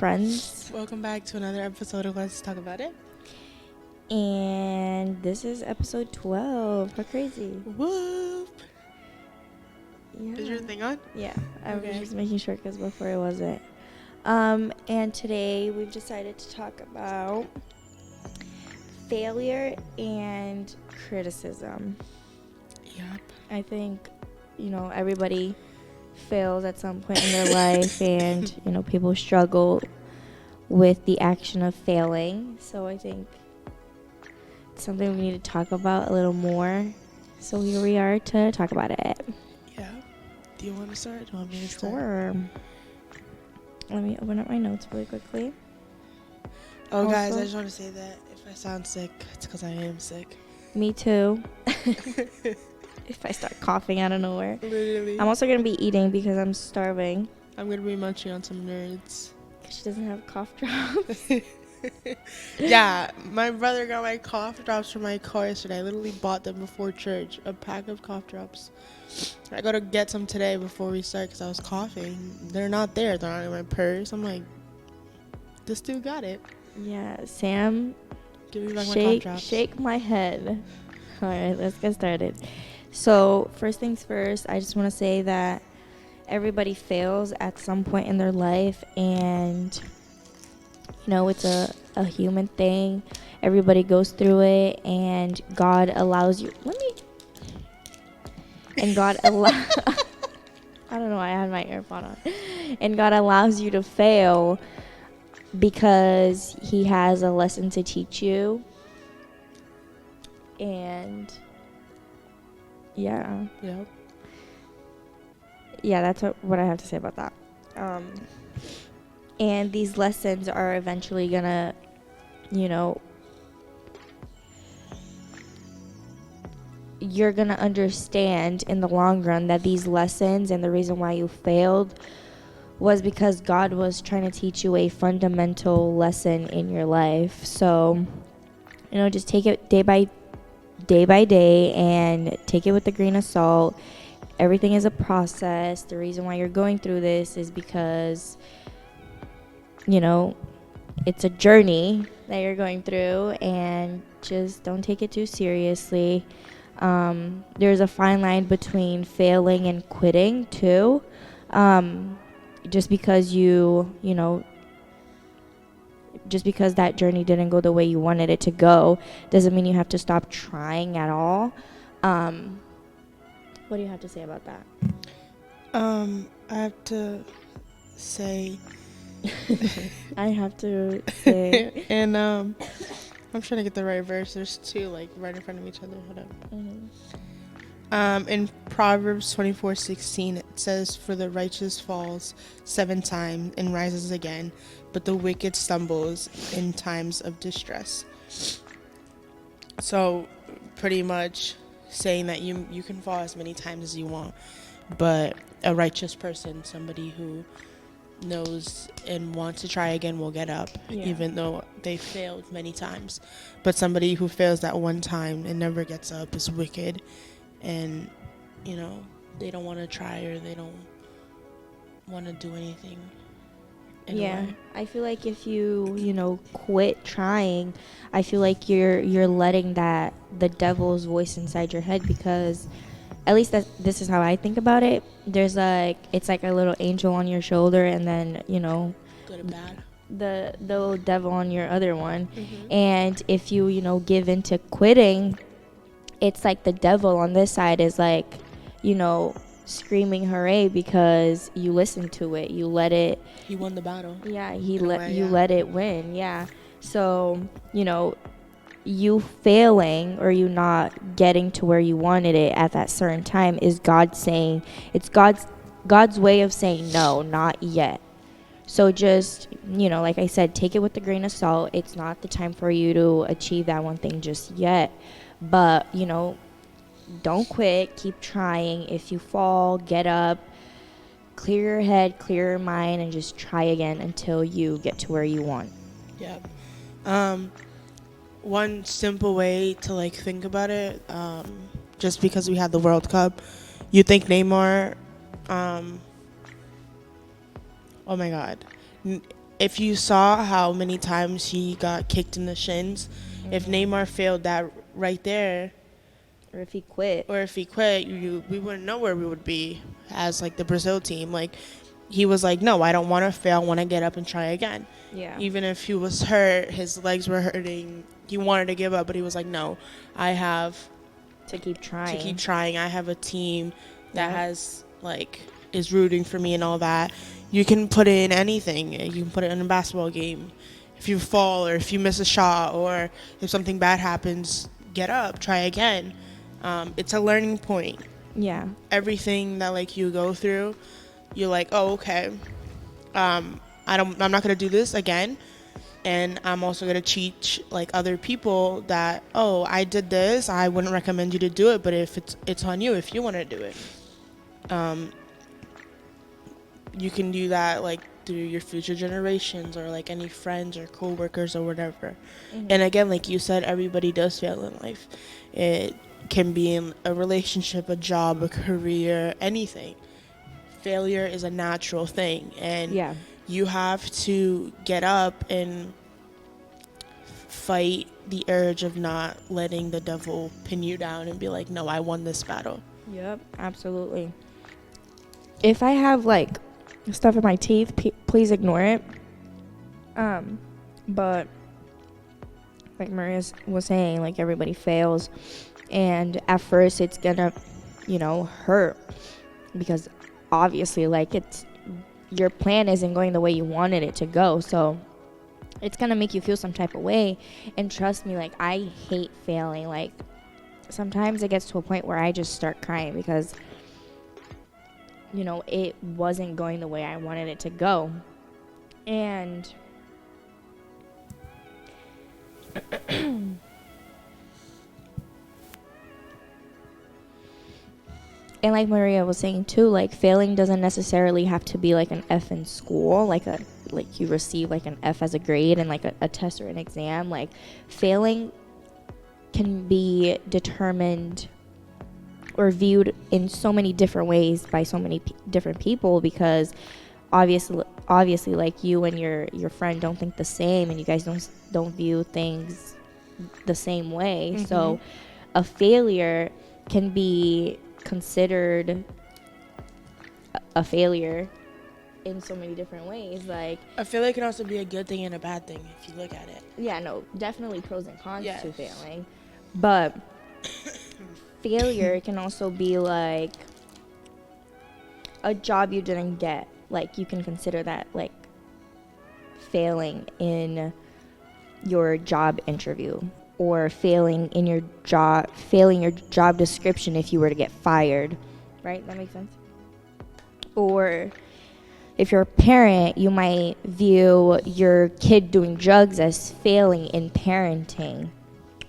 friends. Welcome back to another episode of Let's Talk About It. And this is episode 12. How crazy. Whoop. Yeah. Is your thing on? Yeah. I was Okay. just making sure because before it wasn't. And today we've decided to talk about failure and criticism. Yep. I think, everybody fails at some point in their life, and, people struggle with the action of failing. So I think it's something we need to talk about a little more. So here we are to talk about it. Yeah. Do you want to start? Do you want me to start? Sure. Let me open up my notes really quickly. Oh, guys, Also- I just want to say that if I sound sick, it's because I am sick. Me too. If I start coughing out of nowhere. Literally. I'm also going to be eating because I'm starving. I'm going to be munching on some nerds. She doesn't have cough drops. Yeah, my brother got my cough drops from my car yesterday. I literally bought them before church, a pack of cough drops. I got to get some today before we start because I was coughing. They're not there. They're not in my purse. I'm like, this dude got it. Yeah, Sam, Give me back my cough drops. shake my head. All right, let's get started. So first things first, I just want to say that everybody fails at some point in their life, and it's a human thing. Everybody goes through it, and God allows you. I don't know why I had my earphone on. And God allows you to fail because He has a lesson to teach you. And yeah, Yep. that's what I have to say about that. And these lessons are eventually gonna, you're gonna understand in the long run that these lessons and the reason why you failed was because God was trying to teach you a fundamental lesson in your life. So, just take it day by day and take it with a grain of salt. Everything is a process. The reason why you're going through this is because it's a journey that you're going through, and just don't take it too seriously. There's a fine line between failing and quitting too. Just because just because that journey didn't go the way you wanted it to go doesn't mean you have to stop trying at all. What do you have to say about that? I have to say I have to say. and I'm trying to get the right verse. There's two right in front of each other. Hold up. In Proverbs 24:16 it says, "For the righteous falls 7 times and rises again, but the wicked stumbles in times of distress." So pretty much saying that you can fall as many times as you want, but a righteous person, somebody who knows and wants to try again, will get up, even though they failed many times. But somebody who fails that one time and never gets up is wicked, and they don't want to try, or they don't want to do anything. I feel like if you quit trying, I feel like you're letting the devil's voice inside your head, because at least this is how I think about it. There's it's like a little angel on your shoulder, and then Good and bad. the little devil on your other one. And if you give into quitting, it's like the devil on this side is screaming hooray because you listened to it, you let it. He won the battle. Yeah, you let it win. Yeah. So, you failing or you not getting to where you wanted it at that certain time is God saying, it's God's way of saying no, not yet. So just, like I said, take it with a grain of salt. It's not the time for you to achieve that one thing just yet. But, don't quit. Keep trying. If you fall, get up. Clear your head, clear your mind, and just try again until you get to where you want. Yep. One simple way to think about it, just because we had the World Cup, you think Neymar, oh my God, if you saw how many times he got kicked in the shins, if Neymar failed that right there, Or if he quit. we wouldn't know where we would be as like the Brazil team. Like, he was like, no, I don't want to fail. I want to get up and try again. Yeah. Even if he was hurt, his legs were hurting, he wanted to give up, but he was like, no, I have to keep trying. I have a team that has like is rooting for me and all that. You can put it in anything. You can put it in a basketball game. If you fall or if you miss a shot or if something bad happens, get up, try again. It's a learning point. Yeah. Everything that like you go through, you're like, oh, okay. I'm not gonna do this again. And I'm also going to teach like other people that, oh, I did this. I wouldn't recommend you to do it, but if it's on you if you want to do it. You can do that like through your future generations or like any friends or coworkers or whatever. Mm-hmm. And again, like you said, everybody does fail in life. It can be in a relationship, a job, a career, anything. Failure is a natural thing, and you have to get up and fight the urge of not letting the devil pin you down and be like, no, I won this battle. Yep, absolutely. If I have like stuff in my teeth, please ignore it. But like Maria was saying, like everybody fails, and at first it's gonna, hurt, because obviously like your plan isn't going the way you wanted it to go, so it's gonna make you feel some type of way. And trust me, like I hate failing. Like sometimes it gets to a point where I just start crying because it wasn't going the way I wanted it to go. And and like Maria was saying too, like failing doesn't necessarily have to be like an F in school, like you receive like an F as a grade and like a test or an exam. Like failing can be determined or viewed in so many different ways by so many different people, because obviously like you and your friend don't think the same, and you guys don't view things the same way. Mm-hmm. So a failure can be considered a failure in so many different ways. Like a failure can also be a good thing and a bad thing if you look at it. Yeah, no, definitely pros and cons to failing. But failure can also be like a job you didn't get. Like you can consider that like failing in your job interview, or failing your job description if you were to get fired, right? That makes sense. Or if you're a parent, you might view your kid doing drugs as failing in parenting,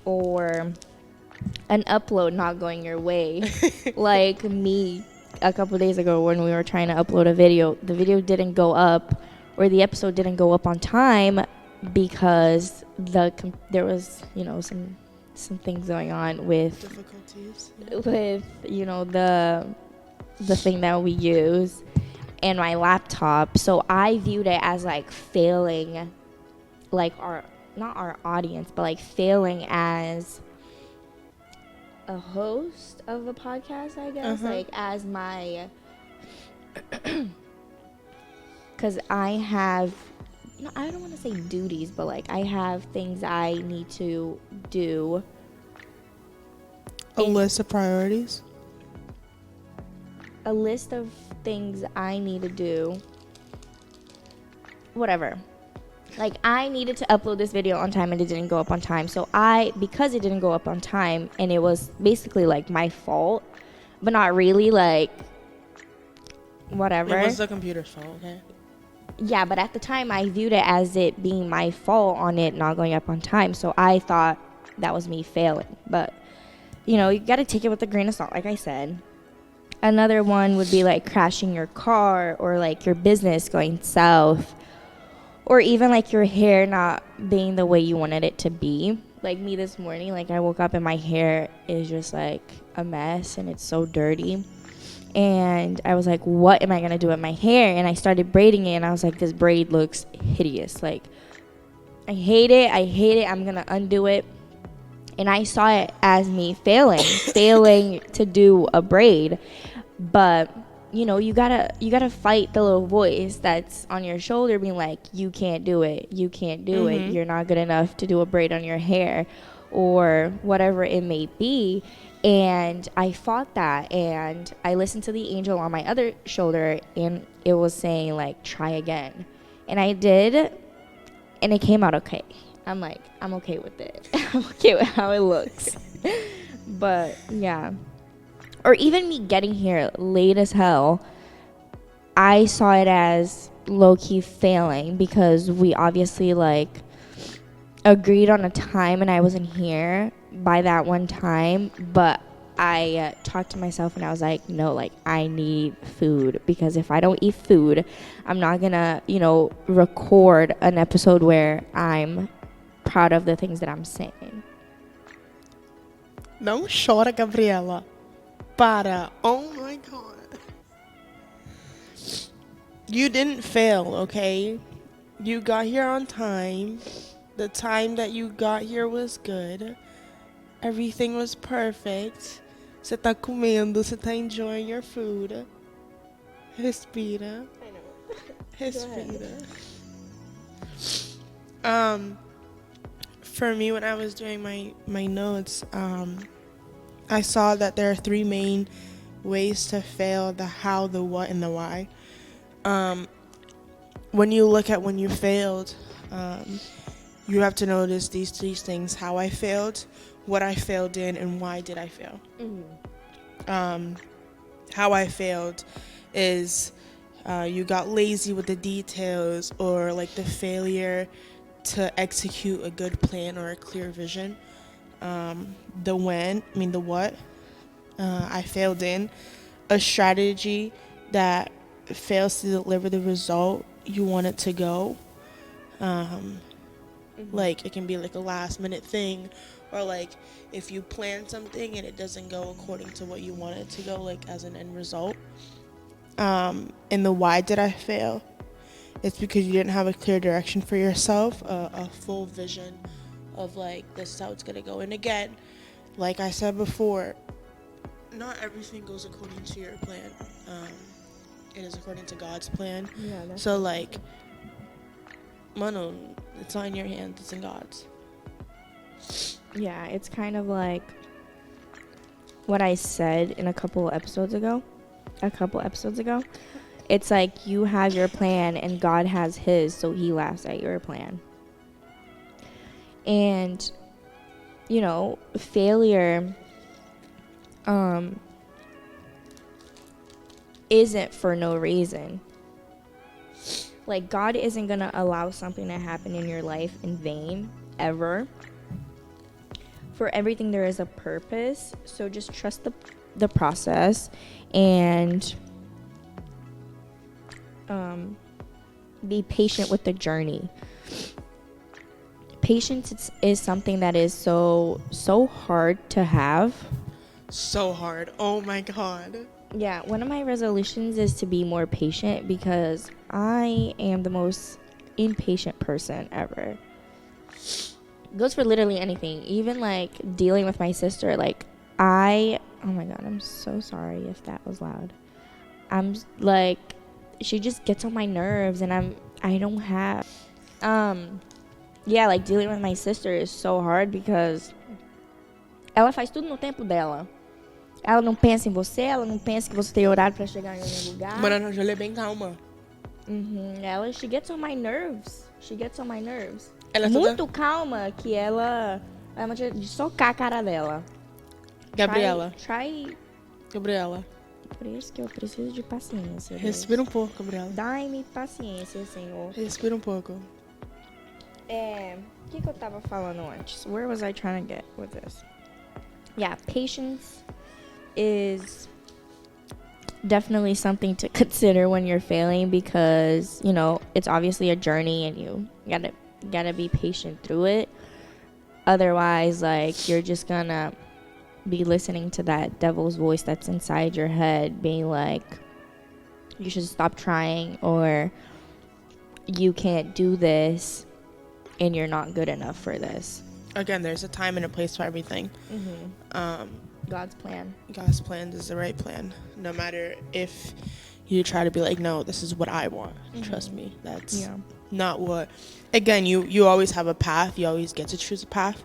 or an upload not going your way. Like me a couple days ago when we were trying to upload a video, the video didn't go up, or the episode didn't go up on time because there was some things going on with difficulties with the thing that we use and my laptop. So I viewed it as like failing, like not our audience, but like failing as a host of a podcast, I guess. Uh-huh. Like as my because I don't want to say duties, but like I have things I need to do. A list of priorities? A list of things I need to do. Whatever. Like I needed to upload this video on time and it didn't go up on time. So because it didn't go up on time and it was basically like my fault, but not really, like whatever. It was the computer's fault, okay? Yeah, but at the time I viewed it as it being my fault on it not going up on time. So I thought that was me failing. But, you got to take it with a grain of salt, like I said. Another one would be like crashing your car, or like your business going south, or even like your hair not being the way you wanted it to be. Like me this morning, like I woke up and my hair is just like a mess and it's so dirty. And I was like, what am I going to do with my hair? And I started braiding it, and I was like, this braid looks hideous. Like, I hate it. I'm going to undo it. And I saw it as me failing to do a braid. But, you know, you gotta fight the little voice that's on your shoulder being like, you can't do it. You can't do it. You're not good enough to do a braid on your hair, or whatever it may be. And I fought that, and I listened to the angel on my other shoulder, and it was saying, like, try again. And I did, and it came out okay. I'm like, I'm okay with it. I'm okay with how it looks. But, yeah. Or even me getting here late as hell, I saw it as low-key failing, because we obviously, like, agreed on a time, and I wasn't here by that one time. But I talked to myself, and I was like, no, like, I need food, because if I don't eat food, I'm not gonna, you know, record an episode where I'm proud of the things that I'm saying. Não chora, Gabriela. Para. Oh my God. You didn't fail, okay? You got here on time. The time that you got here was good. Everything was perfect. Você tá comendo, você tá enjoying your food. Respira. I know. Respira. For me, when I was doing my notes, I saw that there are 3 main ways to fail: the how, the what, and the why. When you look at when you failed, you have to notice these 3 things: how I failed, what I failed in, and why did I fail. How I failed is you got lazy with the details, or like the failure to execute a good plan or a clear vision. The what, I failed in a strategy that fails to deliver the result you want it to go. Like, it can be like a last minute thing, or like if you plan something and it doesn't go according to what you want it to go, like as an end result. And the why did I fail? It's because you didn't have a clear direction for yourself, a full vision of like, this is how it's gonna go. And again, like I said before, not everything goes according to your plan. It is according to God's plan. Yeah, so like, Mano, it's not in your hands, it's in God's. Yeah, it's kind of like what I said in a couple episodes ago. It's like you have your plan and God has his, so he laughs at your plan. And, you know, failure isn't for no reason. Like, God isn't going to allow something to happen in your life in vain, ever. For everything there is a purpose, so just trust the process, and be patient with the journey. Patience is something that is so hard to have. So hard. Oh my God. Yeah, one of my resolutions is to be more patient, because I am the most impatient person ever. Goes for literally anything, even like dealing with my sister. Like, oh my God, I'm so sorry if that was loud. I'm like, she just gets on my nerves, and I don't have yeah, like dealing with my sister is so hard, because ela faz tudo no tempo dela. Ela não pensa em você, ela não pensa que você tem horário pra chegar em algum lugar. Mano, a Júlia é bem calma. She gets on my nerves. Ela é muito calma, que ela vai de socar a cara dela. Gabriela. Gabriela. Por isso que eu preciso de paciência. Respira um pouco, Gabriela. Dai-me paciência, Senhor. Respira um pouco. O que eu tava falando antes? Where was I trying to get with this? Yeah, patience is definitely something to consider when you're failing, because, you know, it's obviously a journey, and you gotta be patient through it. Otherwise, like, you're just gonna be listening to that devil's voice that's inside your head being like, you should stop trying, or you can't do this and you're not good enough for this. Again, there's a time and a place for everything. God's plan. God's plan is the right plan. No matter if you try to be like, no, this is what I want. Trust me, that's not what. Again, you always have a path. You always get to choose a path.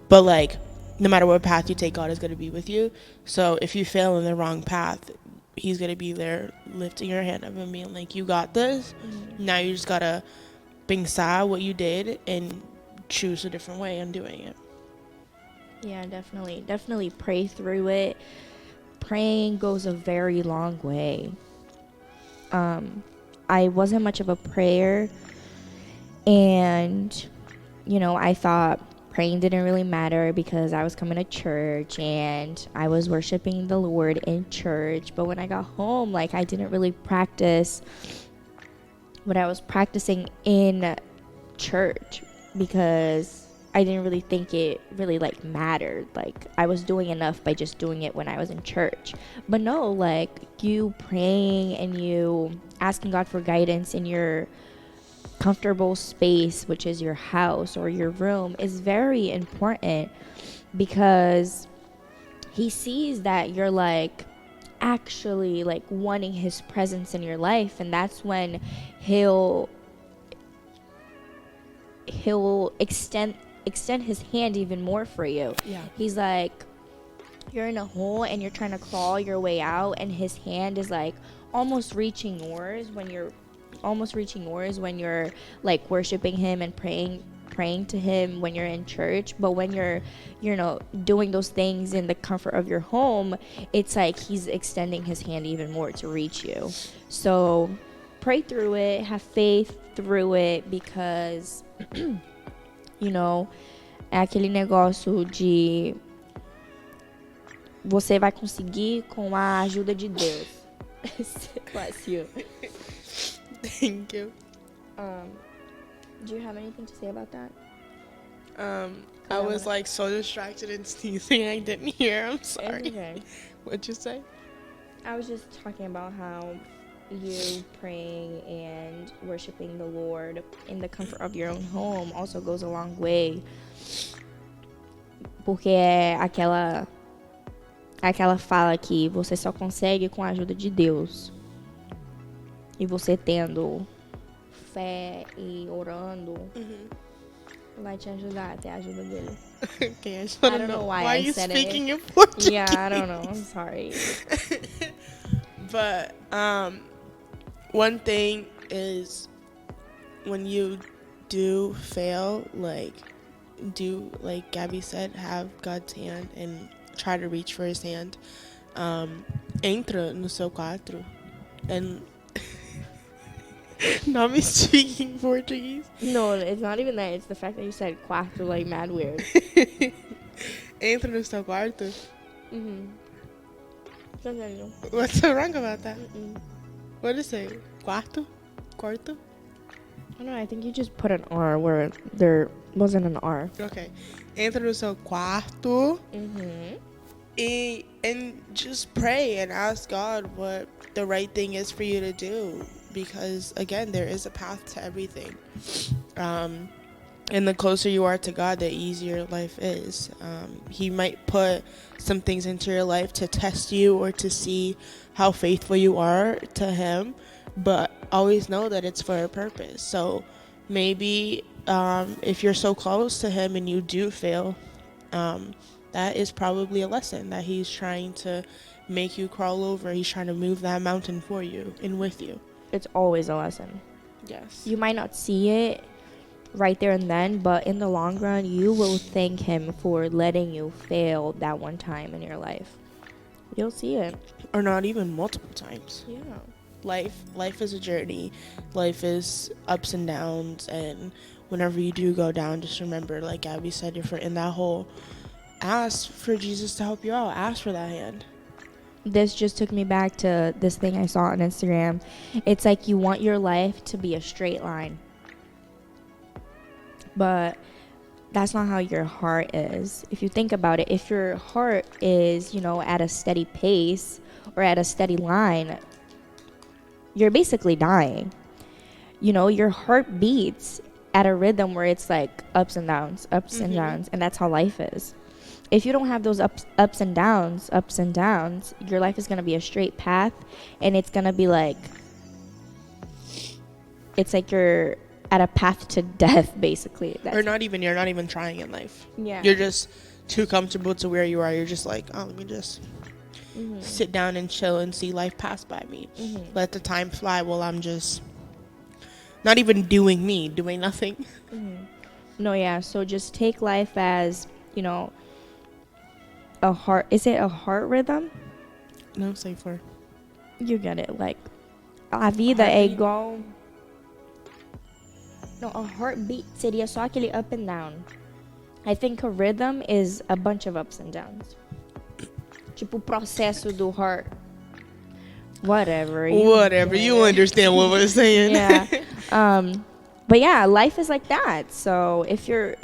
But like, no matter what path you take, God is going to be with you. So if you fail in the wrong path, he's going to be there lifting your hand up and being like, you got this. Now you just got to pensar what you did and choose a different way in doing it. Yeah, definitely pray through it. Praying goes a very long way. I wasn't much of a prayer, and I thought praying didn't really matter because I was coming to church and I was worshiping the Lord in church. But when I got home, like, I didn't really practice what I was practicing in church because I didn't really think it really like mattered. Like, I was doing enough by just doing it when I was in church. But no, like, you praying and you asking God for guidance in your comfortable space, which is your house or your room, is very important because he sees that you're like actually like wanting his presence in your life, and that's when he'll extend his hand even more for you. He's like, you're in a hole and you're trying to crawl your way out, and his hand is like almost reaching yours when you're like worshiping him and praying to him when you're in church. But when you're doing those things in the comfort of your home, it's like he's extending his hand even more to reach you. So pray through it, have faith through it, because é aquele negócio de você vai conseguir com a ajuda de Deus. Bless you. Thank you. Do you have anything to say about that? I was like so distracted and sneezing I didn't hear. I'm sorry. Okay. What'd you say? I was just talking about how you praying and worshiping the Lord in the comfort of your own home also goes a long way. Porque é aquela fala que você só consegue com a ajuda de Deus. E você tendo fé e orando, vai te ajudar a ter a ajuda dele. Okay, I just want to know why I you said speaking it. in Portuguese. Yeah, I don't know. I'm sorry. But one thing is, when you do fail, like Gabby said, have God's hand and try to reach for his hand. Entra no seu quarto and not me speaking Portuguese. No, it's not even that. It's the fact that you said quarto like mad weird. Entra no seu quarto. Continue. What's so wrong about that? What is it? Quarto? Quarto? I don't know. I think you just put an R where there wasn't an R. Okay. Entra no seu quarto. And just pray and ask God what the right thing is for you to do, because again, there is a path to everything, and the closer you are to God, the easier life is. He might put some things into your life to test you or to see how faithful you are to him, but always know that it's for a purpose. So maybe if you're so close to him and you do fail, that is probably a lesson that he's trying to make you crawl over. He's trying to move that mountain for you and with you. It's always a lesson. Yes. You might not see it right there and then, but in the long run, you will thank him for letting you fail that one time in your life. You'll see it. Or not even multiple times. Yeah. Life is a journey. Life is ups and downs, and whenever you do go down, just remember, like Abby said, if you're in that hole, ask for Jesus to help you out. Ask for that hand. This just took me back to this thing I saw on Instagram. It's like you want your life to be a straight line, but that's not how your heart is. If you think about it, if your heart is, at a steady pace or at a steady line, you're basically dying. Your heart beats at a rhythm where it's like ups and downs, and that's how life is. If you don't have those ups and downs, your life is going to be a straight path, and it's going to be like, it's like you're at a path to death, basically. You're not even trying in life. Yeah. You're just too comfortable to where you are. You're just like, oh, let me just sit down and chill and see life pass by me. Let the time fly while I'm just not even doing nothing. No, yeah. So just take life as, a heart. Is it a heart rhythm? No, safer. You get it. Like, a vida é igual. No, a heartbeat seria só aquele up and down. I think a rhythm is a bunch of ups and downs. Tipo, o processo do heart. Whatever. You understand what we're saying. Yeah. But yeah, life is like that. So if you're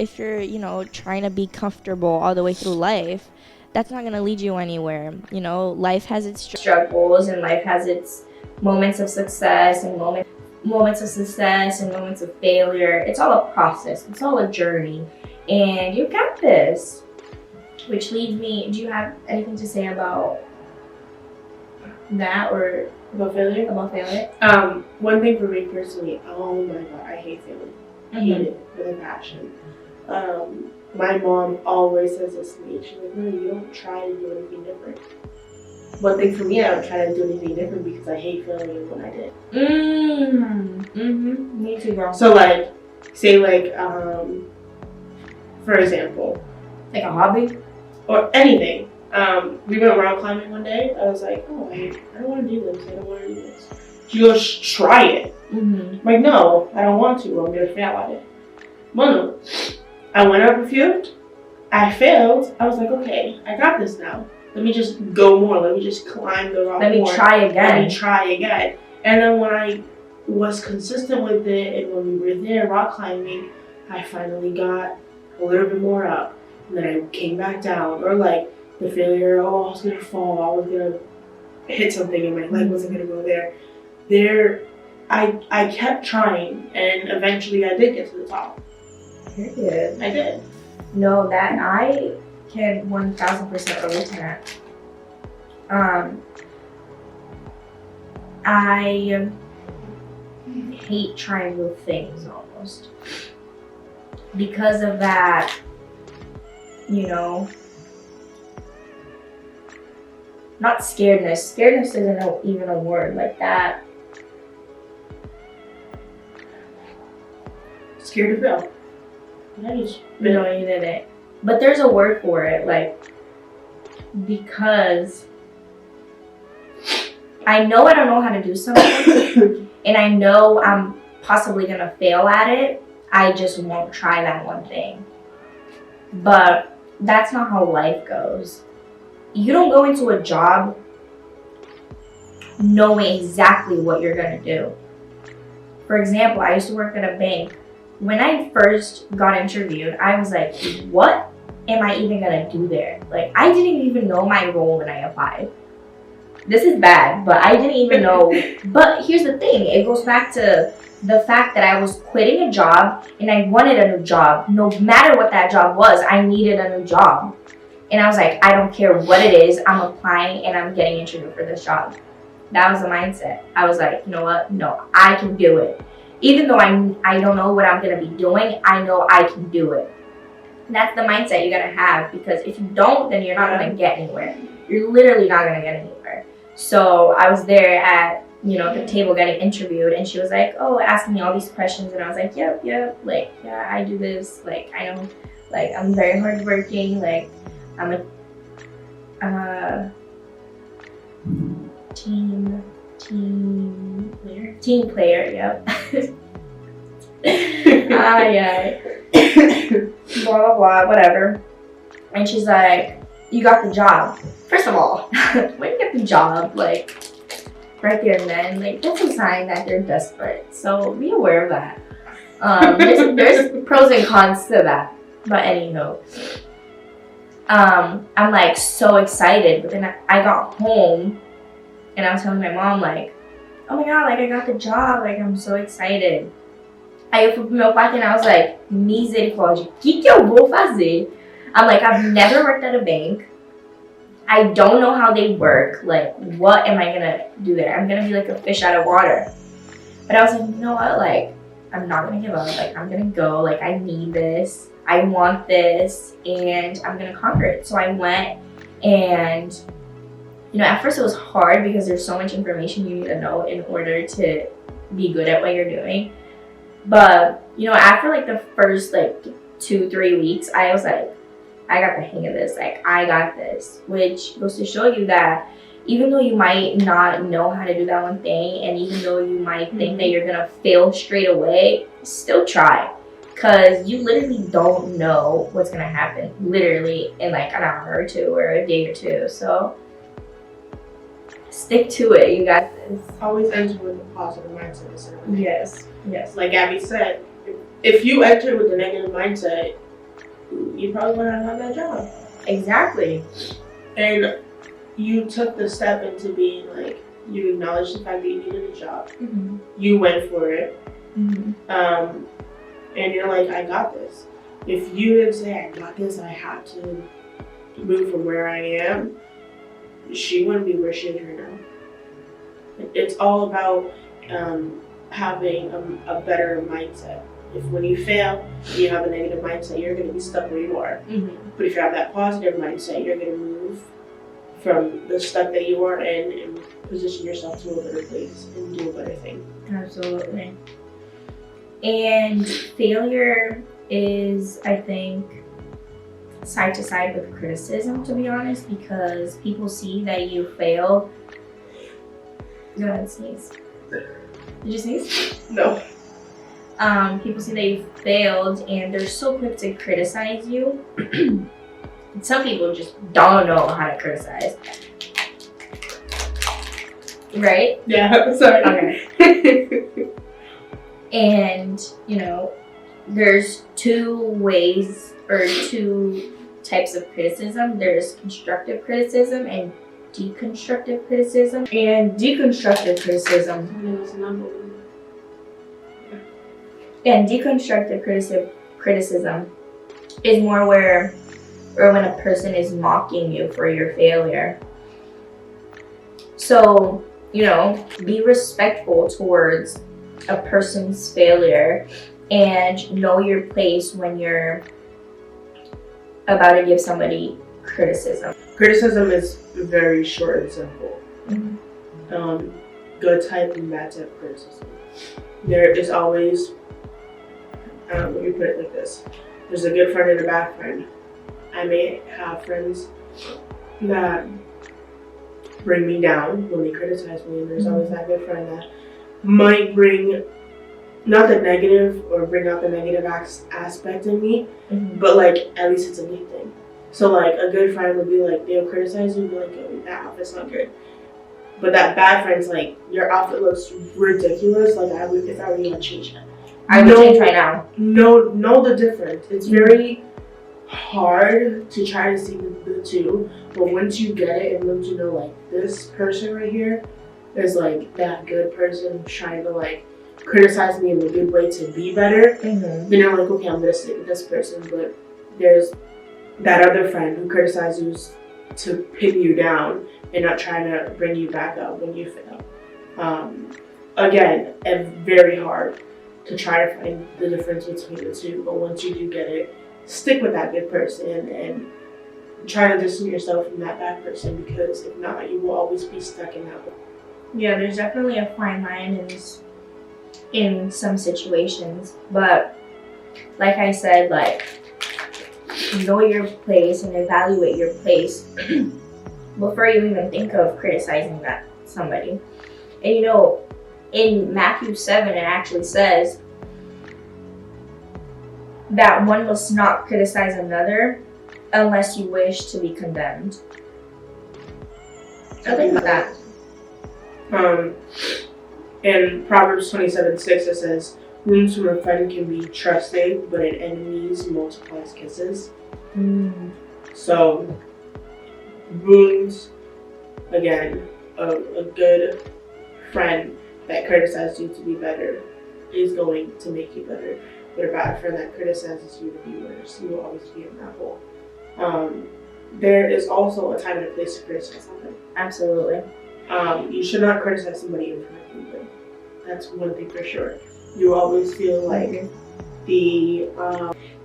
trying to be comfortable all the way through life, that's not going to lead you anywhere. Life has its struggles, and life has its moments of success and moments of failure. It's all a process. It's all a journey. And you got this. Which leads me, do you have anything to say about that or about failure? One thing for me personally, oh my god, I hate failure. I hate it with a passion. My mom always says this to me. She's like, no, you don't try to do anything different. One thing for me, I don't try to do anything different because I hate failure when I did. Me too, girl. So like, say like, for example, like a hobby? Or anything. We went rock climbing one day. I was like, oh, I don't want to do this. I don't want to do this. She goes, try it. I'm like, no, I don't want to. I'm going to fail at it. Bueno, I went up a few. I failed. I was like, okay, I got this now. Let me just go more. Let me just climb the rock more. Let me try again. And then when I was consistent with it, and when we were there rock climbing, I finally got a little bit more up. And then I came back down. Or like the failure, I was going to fall. I was going to hit something and my leg wasn't going to go there. I kept trying, and eventually I did get to the top. You did. I did. No, that I can 1000% relate to that. I hate trying new things almost. Because of that, not scaredness. Scaredness isn't even a word like that. Scared to fail. No, you didn't. But there's a word for it, like, because I know I don't know how to do something, and I know I'm possibly gonna fail at it. I just won't try that one thing. But that's not how life goes. You don't go into a job knowing exactly what you're gonna do. For example, I used to work at a bank. When I first got interviewed, I was like, what am I even gonna do there? Like, I didn't even know my role when I applied. This is bad, but I didn't even know. But here's the thing, it goes back to the fact that I was quitting a job and I wanted a new job. No matter what that job was, I needed a new job. And I was like, I don't care what it is, I'm applying and I'm getting interviewed for this job. That was the mindset. I was like, you know what? No, I can do it. Even though I don't know what I'm going to be doing, I know I can do it. And that's the mindset you got to have, because if you don't, then you're not going to get anywhere. You're literally not going to get anywhere. So I was there at, the table getting interviewed, and she was like, oh, asking me all these questions, and I was like, yep, like, yeah, I do this, like, I know, like, I'm very hardworking, like, I'm a team player, yep. Yeah. Blah, blah, blah, whatever. And she's like, you got the job. First of all, when you get the job, like, right there and then, like, that's a sign that they're desperate. So be aware of that. There's pros and cons to that. But anywho, I'm like so excited. But then I got home and I was telling my mom like, oh my god, like I got the job, like I'm so excited. Aí eu fui pro meu quarto and I was like, misericórdia, o que eu vou fazer? I'm like, I've never worked at a bank. I don't know how they work. Like, what am I gonna do there? I'm gonna be like a fish out of water. But I was like, you know what? Like, I'm not gonna give up. Like, I'm gonna go. Like, I need this. I want this. And I'm gonna conquer it. So I went and, you know, at first it was hard because there's so much information you need to know in order to be good at what you're doing. But, you know, after like the first like 2-3 weeks, I was like, I got the hang of this. Like, I got this. Which goes to show you that even though you might not know how to do that one thing, and even though you might think that you're going to fail straight away, still try. Because you literally don't know what's going to happen. Literally in like an hour or two or a day or two. So, stick to it. You got this. Always enter with a positive mindset. Yes. Yes. Like Abby said, if you enter with a negative mindset, you probably would not have that job. Exactly. And you took the step into being like, you acknowledged the fact that you needed a job. Mm-hmm. You went for it. Mm-hmm. And you're like, I got this. If you didn't say, I got this, I have to move from where I am, she wouldn't be where she is right now. It's all about having a better mindset. If when you fail, you have a negative mindset, you're going to be stuck where you are. Mm-hmm. But if you have that positive mindset, you're going to move from the stuck that you are in and position yourself to a better place and do a better thing. Absolutely. And failure is, I think, side to side with criticism, to be honest, because people see that you fail. Go ahead, sneeze. Did you sneeze? No. People see that you failed and they're so quick to criticize you. Some people just don't know how to criticize. Right? Yeah, sorry. Okay. And, you know, there's two ways or two types of criticism. There's constructive criticism and deconstructive criticism. And deconstructive criticism and deconstructive criticism is more where or when a person is mocking you for your failure. So, you know, be respectful towards a person's failure and know your place when you're about to give somebody criticism. Criticism is very short and simple. Mm-hmm. Good type and bad type criticism. There is always, let me put it like this. There's a good friend and a bad friend. I may have friends that bring me down when they criticize me, and there's always that good friend that might bring not the negative or bring out the negative aspect in me, but like at least it's a good thing. So like a good friend would be like, they'll criticize you and be like, oh, that outfit's not good. But that bad friend's like, your outfit looks ridiculous. Like if I were you, I'd change it. I would change right now. Know the difference. It's very hard to try to see the two, but once you get it and once you know like this person right here is like that good person trying to like criticize me in a good way to be better, then you're like, okay, I'm gonna stick with this person. But there's that other friend who criticizes you to pin you down and not trying to bring you back up when you fail. Again, it's very hard to try to find the difference between the two, but once you do get it, stick with that good person and try to distance yourself from that bad person, because if not, you will always be stuck in that way. Yeah, there's definitely a fine line in some situations, but like I said, like, know your place and evaluate your place before you even think of criticizing that somebody. And you know, in Matthew 7, it actually says that one must not criticize another unless you wish to be condemned. So think about that. In Proverbs 27:6, it says, wounds from a friend can be trusting, but an enemy's multiplies kisses. So, wounds, again, a good friend that criticizes you to be better is going to make you better. But a bad friend that criticizes you to be worse, you will always be in that hole. There is also a time and a place to criticize something. Absolutely. You should not criticize somebody in front of people. That's one thing for sure. You always feel like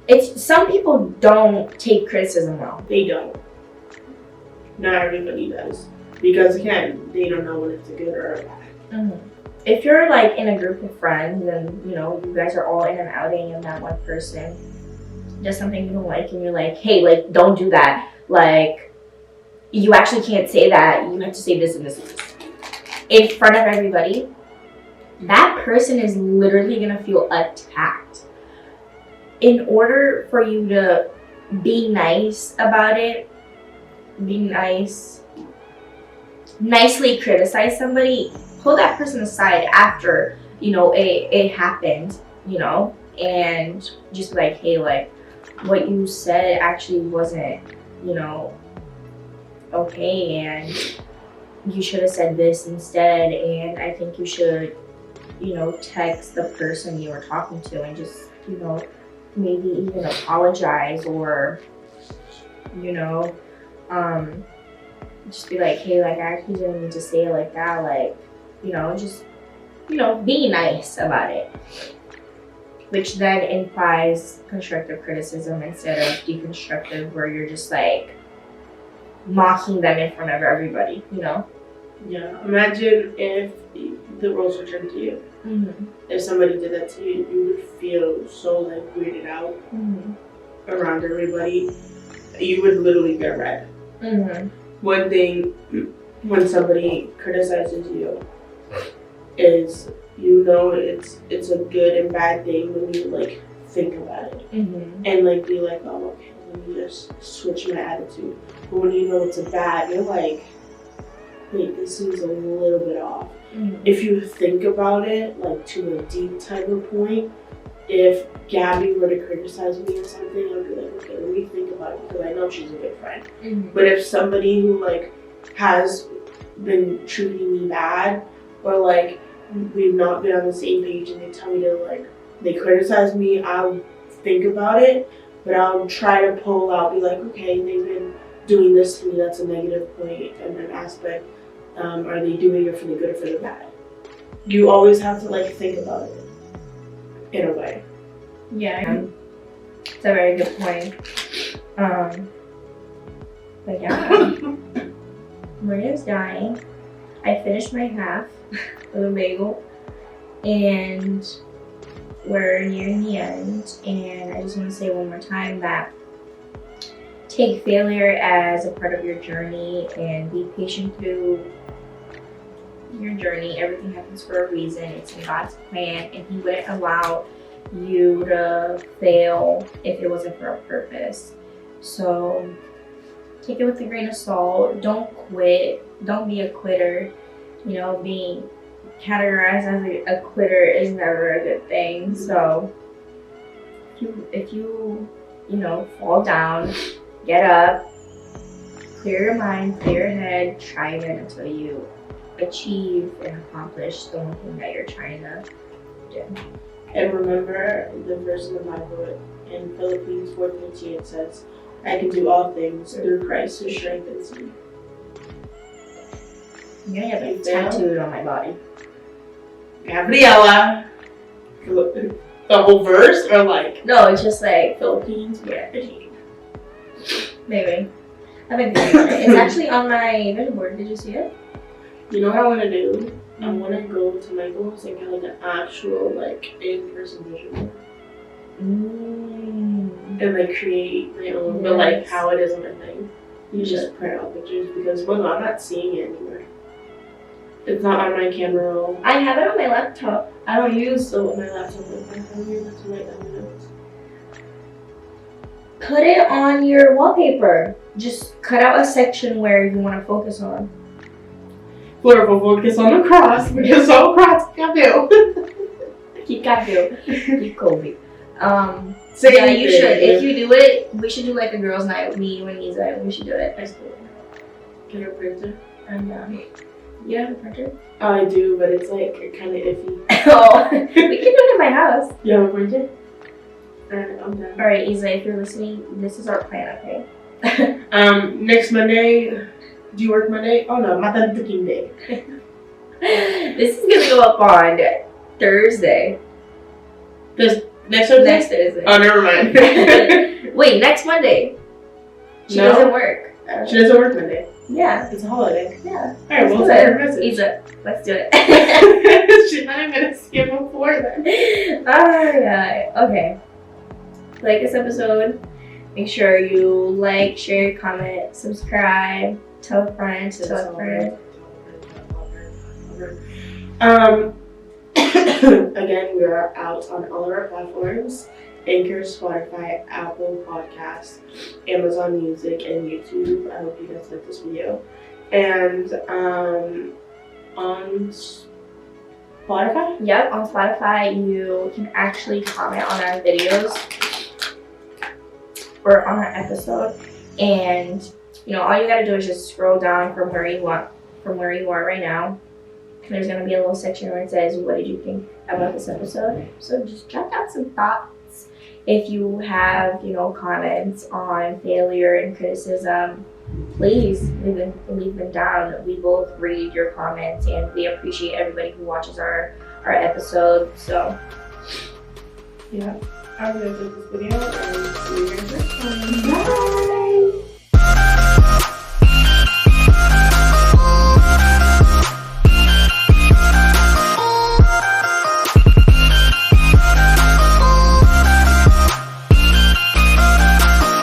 it's some people don't take criticism well. They don't. Not everybody does. Because again, they don't know when it's a good or a bad. If you're like in a group of friends and you know you guys are all in an outing and that one person does something you don't like and you're like, hey, like don't do that. Like you actually can't say that. You have to say this and this and this in front of everybody. That person is literally gonna feel attacked. In order for you to be nice about it, nicely criticize somebody, pull that person aside after, you know, it happened, you know, and just be like, hey, like, what you said actually wasn't, you know, okay, and you should have said this instead, and I think you should, you know, text the person you were talking to and just, you know, maybe even apologize or, you know, just be like, hey, like, I actually didn't mean to say it like that, like, you know, just, you know, be nice about it. Which then implies constructive criticism instead of deconstructive, where you're just like mocking them in front of everybody, you know? Yeah, imagine if the roles were turned to you. If somebody did that to you, you would feel so like weirded out around everybody. You would literally get red. One thing when somebody criticizes you is, you know, it's a good and bad thing when you like think about it and like be like, oh, okay, let me just switch my attitude. But when you know it's a bad, you're like, wait, this seems a little bit off. If you think about it like to a deep type of point, if Gabby were to criticize me or something, I'd be like, okay, let me think about it, because I know she's a good friend. But if somebody who like has been treating me bad, or like we've not been on the same page and they tell me to like, they criticize me, I'll think about it, but I'll try to pull out, be like, okay, they've been doing this to me, that's a negative point and an aspect. Are they doing it for the good or for the bad? You always have to like think about it in a way. Yeah, it's a very good point. But yeah, Maria's dying. I finished my half of a bagel, and we're nearing the end. And I just want to say one more time that take failure as a part of your journey and be patient through your journey. Everything happens for a reason. It's in God's plan, and He wouldn't allow you to fail if it wasn't for a purpose. So take it with a grain of salt. Don't quit. Don't be a quitter. You know, being categorized as a quitter is never a good thing. So if you know, fall down, get up, clear your mind, clear your head, try again until you achieve and accomplish the one thing that you're trying to do. And remember the verse in the Bible in Philippians 4:13, it says, I can do all things through Christ who strengthens me. I'm gonna have it tattooed on my body. Gabriella. The whole verse, or like? No, it's just like Philippines, maybe. I haven't been on it. It's actually on my vision board. Did you see it? You know what I want to do? I want to go to my goals and get like an actual like in-person vision board. And like create my own, but like how it is on my thing. You just print out pictures, because well, no, I'm not seeing it anywhere. It's not on my camera roll. I have it on my laptop. I don't use my laptop like that. I use it to write down notes. Put it on your wallpaper. Just cut out a section where you want to focus on. Focus on the cross, because all cross can do. Kikado. Kikobi. Say yeah, anything, you should. dude. If you do it, we should do like a girls' night with me when he's we should do it. Get a printer? And you have a printer? Oh, I do, but it's like kind of iffy. Oh, we can do it in my house. You have a printer? Alright, I'm done. Alright, Isa, if you're listening, this is our plan, okay? Next Monday, do you work Monday? Oh no, Mata King Day. This is gonna go up on Thursday. Next Thursday? Next Thursday. Oh, never mind. Wait, next Monday. She No? doesn't work. She doesn't work Monday. Yeah. It's a holiday. Yeah. Alright, well, Let's send do her a it. message. Isa, let's do it. She's not even gonna skip before then. Alright, okay. Like this episode. Make sure you like, share, comment, subscribe, tell a friend, tell a friend. Again, we are out on all of our platforms: Anchor, Spotify, Apple Podcasts, Amazon Music, and YouTube. I hope you guys like this video. And on Spotify? Yep, on Spotify you can actually comment on our videos or on our episode, and all you gotta do is just scroll down from where you are right now. There's gonna be a little section where it says, "What did you think about this episode?" So just jot down some thoughts. If you have comments on failure and criticism, please leave them down. We both read your comments, and we appreciate everybody who watches our episode. So Yeah. I'm gonna do this video and see you guys next time. bye.